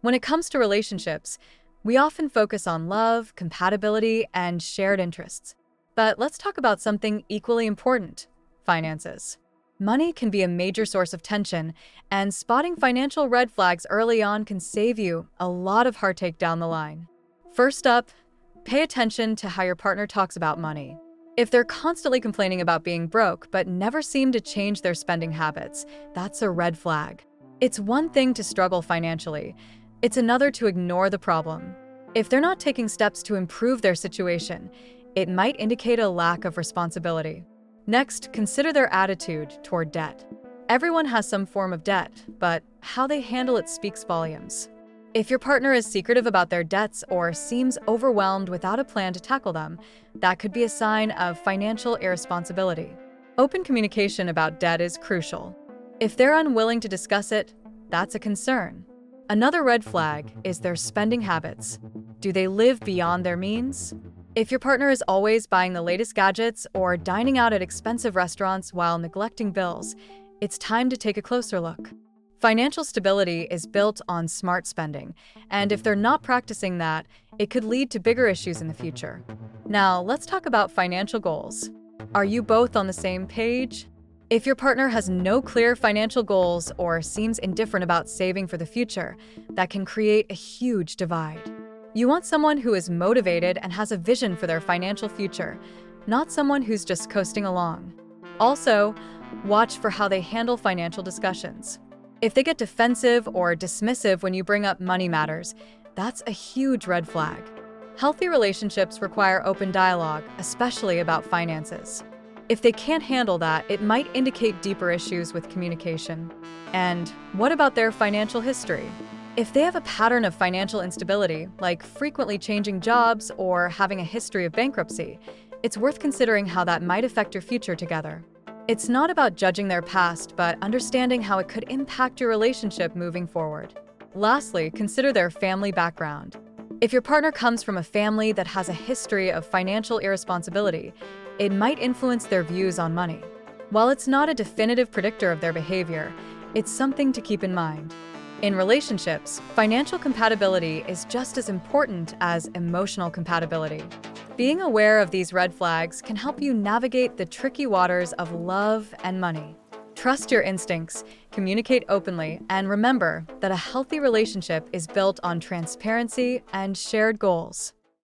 When it comes to relationships, we often focus on love, compatibility, and shared interests. But let's talk about something equally important: finances. Money can be a major source of tension, and spotting financial red flags early on can save you a lot of heartache down the line. First up, pay attention to how your partner talks about money. If they're constantly complaining about being broke but never seem to change their spending habits, that's a red flag. It's one thing to struggle financially, it's another to ignore the problem. If they're not taking steps to improve their situation, it might indicate a lack of responsibility. Next, consider their attitude toward debt. Everyone has some form of debt, but how they handle it speaks volumes. If your partner is secretive about their debts or seems overwhelmed without a plan to tackle them, that could be a sign of financial irresponsibility. Open communication about debt is crucial. If they're unwilling to discuss it, that's a concern. Another red flag is their spending habits. Do they live beyond their means? If your partner is always buying the latest gadgets or dining out at expensive restaurants while neglecting bills, it's time to take a closer look. Financial stability is built on smart spending, and if they're not practicing that, it could lead to bigger issues in the future. Now, let's talk about financial goals. Are you both on the same page? If your partner has no clear financial goals or seems indifferent about saving for the future, that can create a huge divide. You want someone who is motivated and has a vision for their financial future, not someone who's just coasting along. Also, watch for how they handle financial discussions. If they get defensive or dismissive when you bring up money matters, that's a huge red flag. Healthy relationships require open dialogue, especially about finances. If they can't handle that, it might indicate deeper issues with communication. And what about their financial history? If they have a pattern of financial instability, like frequently changing jobs or having a history of bankruptcy, it's worth considering how that might affect your future together. It's not about judging their past, but understanding how it could impact your relationship moving forward. Lastly, consider their family background. If your partner comes from a family that has a history of financial irresponsibility, it might influence their views on money. While it's not a definitive predictor of their behavior, it's something to keep in mind. In relationships, financial compatibility is just as important as emotional compatibility. Being aware of these red flags can help you navigate the tricky waters of love and money. Trust your instincts, communicate openly, and remember that a healthy relationship is built on transparency and shared goals.